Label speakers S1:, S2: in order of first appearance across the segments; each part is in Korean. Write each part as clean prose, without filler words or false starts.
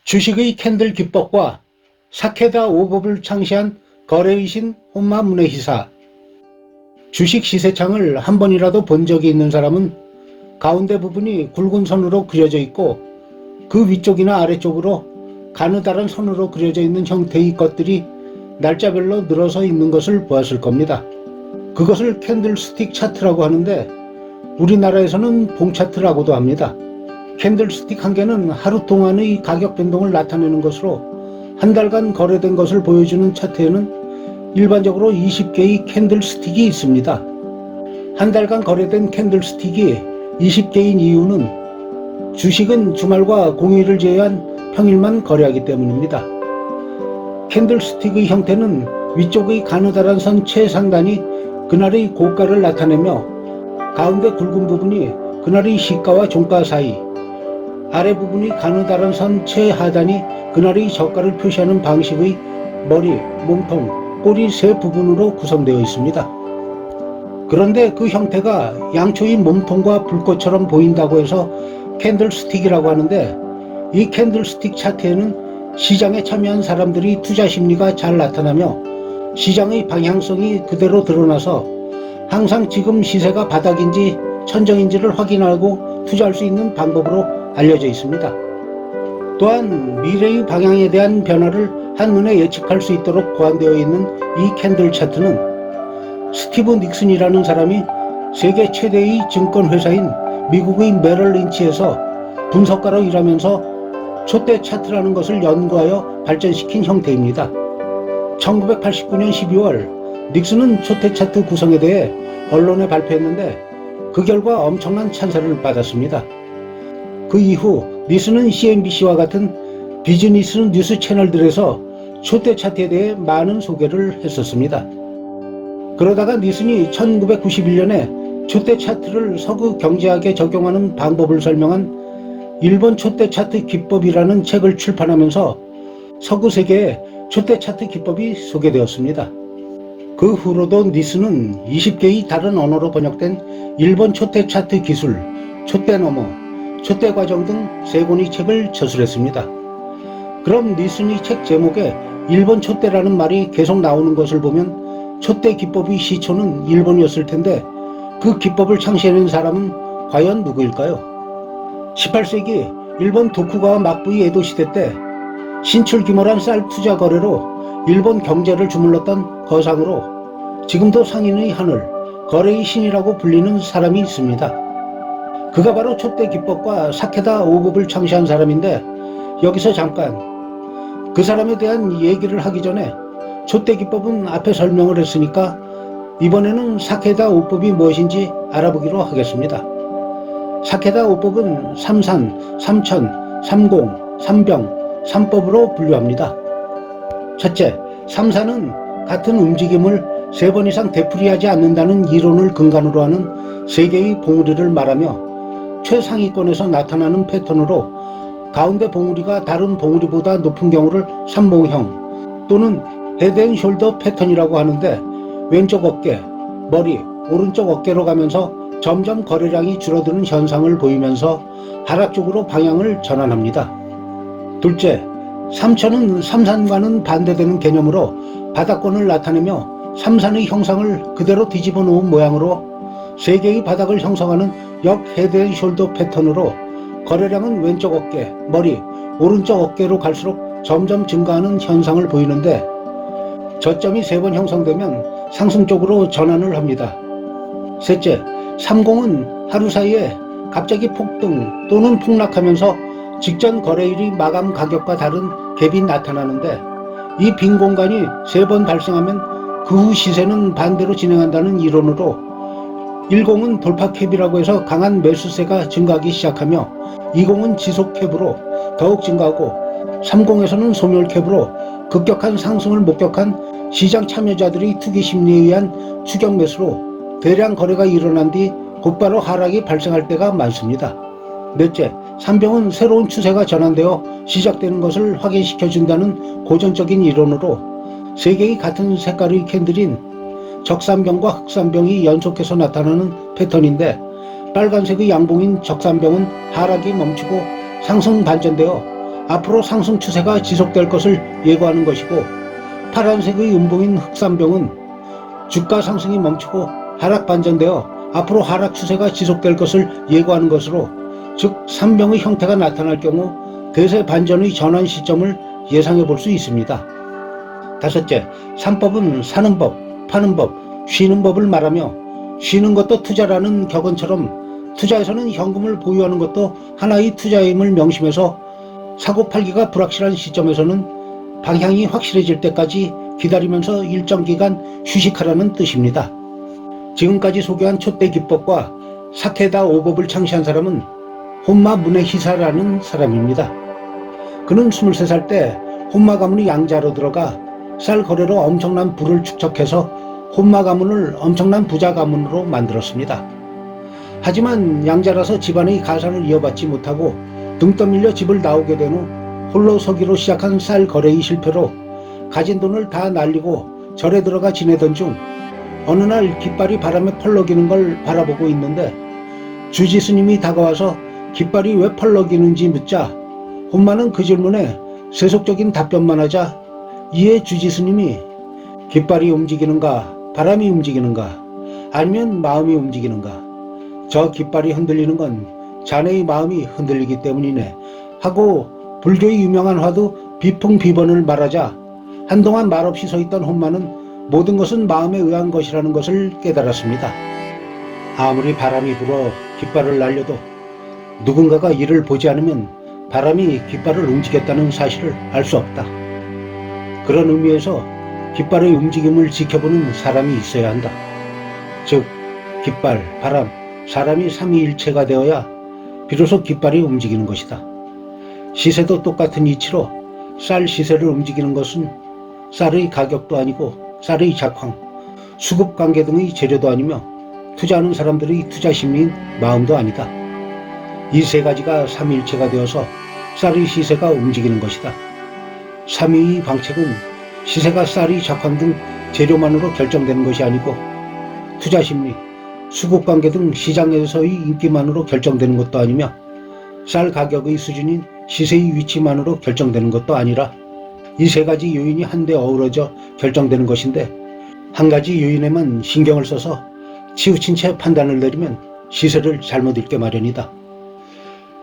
S1: 주식의 캔들 기법과 사케다 5법을 창시한 거래의 신 혼마 문에히사. 주식 시세창을 한 번이라도 본 적이 있는 사람은 가운데 부분이 굵은 선으로 그려져 있고 그 위쪽이나 아래쪽으로 가느다란 선으로 그려져 있는 형태의 것들이 날짜별로 늘어서 있는 것을 보았을 겁니다. 그것을 캔들스틱 차트라고 하는데 우리나라에서는 봉차트라고도 합니다. 캔들스틱 한 개는 하루 동안의 가격 변동을 나타내는 것으로 한 달간 거래된 것을 보여주는 차트에는 일반적으로 20개의 캔들스틱이 있습니다. 한 달간 거래된 캔들스틱이 20개인 이유는 주식은 주말과 공휴일을 제외한 평일만 거래하기 때문입니다. 캔들스틱의 형태는 위쪽의 가느다란 선 최상단이 그날의 고가를 나타내며 가운데 굵은 부분이 그날의 시가와 종가 사이, 아래 부분이 가느다란 선 최하단이 그날의 저가를 표시하는 방식의 머리, 몸통, 꼬리 세 부분으로 구성되어 있습니다. 그런데 그 형태가 양초의 몸통과 불꽃처럼 보인다고 해서 캔들스틱이라고 하는데, 이 캔들스틱 차트에는 시장에 참여한 사람들이 투자 심리가 잘 나타나며 시장의 방향성이 그대로 드러나서 항상 지금 시세가 바닥인지 천정인지를 확인하고 투자할 수 있는 방법으로 알려져 있습니다. 또한 미래의 방향에 대한 변화를 한눈에 예측할 수 있도록 고안되어 있는 이 캔들 차트는 스티브 닉슨이라는 사람이 세계 최대의 증권회사인 미국의 메럴 린치에서 분석가로 일하면서 촛대 차트라는 것을 연구하여 발전시킨 형태입니다. 1989년 12월 닉슨은 촛대 차트 구성에 대해 언론에 발표했는데 그 결과 엄청난 찬사를 받았습니다. 그 이후 닉슨은 CNBC와 같은 비즈니스 뉴스 채널들에서 촛대 차트에 대해 많은 소개를 했었습니다. 그러다가 닉슨이 1991년에 촛대 차트를 서구 경제학에 적용하는 방법을 설명한 일본 촛대 차트 기법이라는 책을 출판하면서 서구 세계에 촛대 차트 기법이 소개되었습니다. 그 후로도 닉슨은 20개의 다른 언어로 번역된 일본 촛대 차트 기술, 촛대 너머, 촛대 과정 등 3권의 책을 저술했습니다. 그럼 닉슨이 책 제목에 일본 촛대라는 말이 계속 나오는 것을 보면 촛대 기법의 시초는 일본이었을 텐데 그 기법을 창시해낸 사람은 과연 누구일까요? 18세기 일본 도쿠가와 막부의 에도 시대 때 신출귀몰한 쌀 투자 거래로 일본 경제를 주물렀던 거상으로 지금도 상인의 하늘, 거래의 신이라고 불리는 사람이 있습니다. 그가 바로 촛대 기법과 사케다 5법을 창시한 사람인데, 여기서 잠깐 그 사람에 대한 얘기를 하기 전에 촛대 기법은 앞에 설명을 했으니까 이번에는 사케다 5법이 무엇인지 알아보기로 하겠습니다. 사케다 5법은 삼산, 삼천, 삼공, 삼병, 삼법으로 분류합니다. 첫째, 삼산은 같은 움직임을 3번 이상 되풀이하지 않는다는 이론을 근간으로 하는 3개의 봉우리를 말하며 최상위권에서 나타나는 패턴으로 가운데 봉우리가 다른 봉우리보다 높은 경우를 삼봉형 또는 헤드앤숄더 패턴이라고 하는데, 왼쪽 어깨, 머리, 오른쪽 어깨로 가면서 점점 거래량이 줄어드는 현상을 보이면서 하락쪽으로 방향을 전환합니다. 둘째, 삼천은 삼산과는 반대되는 개념으로 바닥권을 나타내며 삼산의 형상을 그대로 뒤집어 놓은 모양으로 3개의 바닥을 형성하는 역 헤드앤숄더 패턴으로 거래량은 왼쪽 어깨, 머리, 오른쪽 어깨로 갈수록 점점 증가하는 현상을 보이는데, 저점이 3번 형성되면 상승쪽으로 전환을 합니다. 셋째, 삼공은 하루 사이에 갑자기 폭등 또는 폭락하면서 직전 거래일이 마감 가격과 다른 갭이 나타나는데, 이 빈 공간이 3번 발생하면 그 후 시세는 반대로 진행한다는 이론으로 10은 돌파 캡이라고 해서 강한 매수세가 증가하기 시작하며 20은 지속 캡으로 더욱 증가하고 30에서는 소멸 캡으로 급격한 상승을 목격한 시장 참여자들의 투기 심리에 의한 추격 매수로 대량 거래가 일어난 뒤 곧바로 하락이 발생할 때가 많습니다. 넷째, 삼병은 새로운 추세가 전환되어 시작되는 것을 확인시켜준다는 고전적인 이론으로 3개의 같은 색깔의 캔들인 적삼병과 흑삼병이 연속해서 나타나는 패턴인데, 빨간색의 양봉인 적삼병은 하락이 멈추고 상승 반전되어 앞으로 상승 추세가 지속될 것을 예고하는 것이고, 파란색의 음봉인 흑산병은 주가 상승이 멈추고 하락 반전되어 앞으로 하락 추세가 지속될 것을 예고하는 것으로, 즉 산병의 형태가 나타날 경우 대세 반전의 전환 시점을 예상해 볼 수 있습니다. 다섯째, 산법은 사는 법, 파는 법, 쉬는 법을 말하며, 쉬는 것도 투자라는 격언처럼 투자에서는 현금을 보유하는 것도 하나의 투자임을 명심해서 사고 팔기가 불확실한 시점에서는 방향이 확실해질 때까지 기다리면서 일정 기간 휴식하라는 뜻입니다. 지금까지 소개한 촛대 기법과 사케다 5법을 창시한 사람은 혼마 문에히사라는 사람입니다. 그는 23살 때 혼마 가문의 양자로 들어가 쌀 거래로 엄청난 부를 축적해서 혼마 가문을 엄청난 부자 가문으로 만들었습니다. 하지만 양자라서 집안의 가사를 이어받지 못하고 등 떠밀려 집을 나오게 된 후 홀로 서기로 시작한 쌀 거래의 실패로 가진 돈을 다 날리고 절에 들어가 지내던 중 어느 날 깃발이 바람에 펄럭이는 걸 바라보고 있는데, 주지 스님이 다가와서 깃발이 왜 펄럭이는지 묻자 혼마는 그 질문에 세속적인 답변만 하자, 이에 주지 스님이 깃발이 움직이는가, 바람이 움직이는가, 아니면 마음이 움직이는가, 저 깃발이 흔들리는 건 자네의 마음이 흔들리기 때문이네 하고 불교의 유명한 화두 비풍비번을 말하자, 한동안 말없이 서있던 혼마는 모든 것은 마음에 의한 것이라는 것을 깨달았습니다. 아무리 바람이 불어 깃발을 날려도 누군가가 이를 보지 않으면 바람이 깃발을 움직였다는 사실을 알 수 없다. 그런 의미에서 깃발의 움직임을 지켜보는 사람이 있어야 한다. 즉 깃발, 바람, 사람이 삼위일체가 되어야 비로소 깃발이 움직이는 것이다. 시세도 똑같은 이치로 쌀 시세를 움직이는 것은 쌀의 가격도 아니고 쌀의 작황, 수급관계 등의 재료도 아니며 투자하는 사람들의 투자 심리인 마음도 아니다. 이 세 가지가 삼위일체가 되어서 쌀의 시세가 움직이는 것이다. 삼위의 방책은 시세가 쌀의 작황 등 재료만으로 결정되는 것이 아니고 투자 심리, 수급관계 등 시장에서의 인기만으로 결정되는 것도 아니며 쌀 가격의 수준인 시세의 위치만으로 결정되는 것도 아니라 이 세 가지 요인이 한데 어우러져 결정되는 것인데, 한 가지 요인에만 신경을 써서 치우친 채 판단을 내리면 시세를 잘못 읽게 마련이다.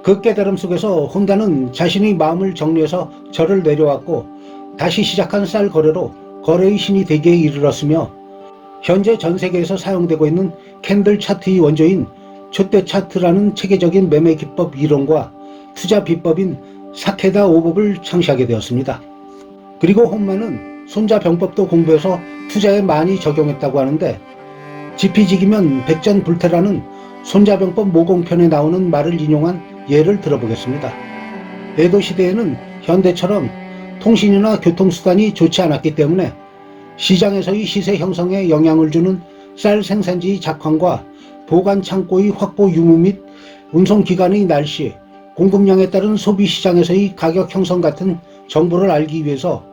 S1: 그 깨달음 속에서 혼다는 자신의 마음을 정리해서 절을 내려왔고 다시 시작한 쌀 거래로 거래의 신이 되기에 이르렀으며, 현재 전 세계에서 사용되고 있는 캔들 차트의 원조인 촛대 차트라는 체계적인 매매 기법 이론과 투자 비법인 사케다 5법을 창시하게 되었습니다. 그리고 혼마는 손자병법도 공부해서 투자에 많이 적용했다고 하는데, 지피지기면 백전불태라는 손자병법 모공편에 나오는 말을 인용한 예를 들어보겠습니다. 에도 시대에는 현대처럼 통신이나 교통수단이 좋지 않았기 때문에 시장에서의 시세 형성에 영향을 주는 쌀 생산지의 작황과 보관 창고의 확보 유무 및 운송기간의 날씨, 공급량에 따른 소비시장에서의 가격 형성 같은 정보를 알기 위해서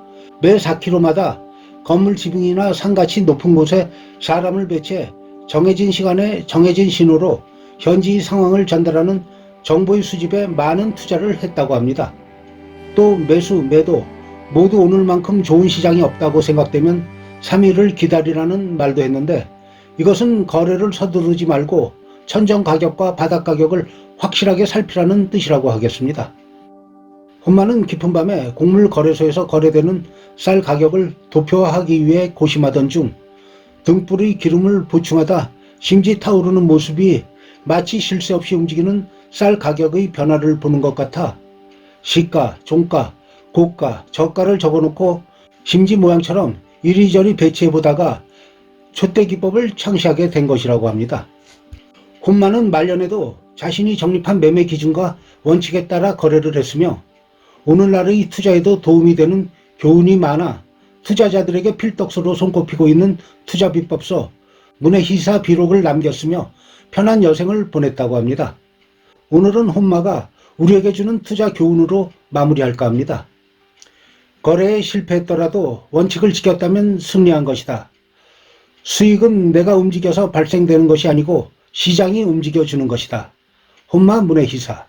S1: 매 4km마다 건물 지붕이나 산같이 높은 곳에 사람을 배치해 정해진 시간에 정해진 신호로 현지의 상황을 전달하는 정보의 수집에 많은 투자를 했다고 합니다. 또 매수, 매도 모두 오늘만큼 좋은 시장이 없다고 생각되면 3일을 기다리라는 말도 했는데, 이것은 거래를 서두르지 말고 천정 가격과 바닥 가격을 확실하게 살피라는 뜻이라고 하겠습니다. 혼마는 깊은 밤에 곡물 거래소에서 거래되는 쌀 가격을 도표화하기 위해 고심하던 중 등불의 기름을 보충하다 심지 타오르는 모습이 마치 쉴 새 없이 움직이는 쌀 가격의 변화를 보는 것 같아 시가, 종가, 고가, 저가를 적어놓고 심지 모양처럼 이리저리 배치해보다가 촛대 기법을 창시하게 된 것이라고 합니다. 혼마는 말년에도 자신이 정립한 매매 기준과 원칙에 따라 거래를 했으며 오늘날의 투자에도 도움이 되는 교훈이 많아 투자자들에게 필독서로 손꼽히고 있는 투자 비법서 문해히사 비록을 남겼으며 편한 여생을 보냈다고 합니다. 오늘은 혼마가 우리에게 주는 투자 교훈으로 마무리할까 합니다. 거래에 실패했더라도 원칙을 지켰다면 승리한 것이다. 수익은 내가 움직여서 발생되는 것이 아니고 시장이 움직여주는 것이다. 혼마 문해히사.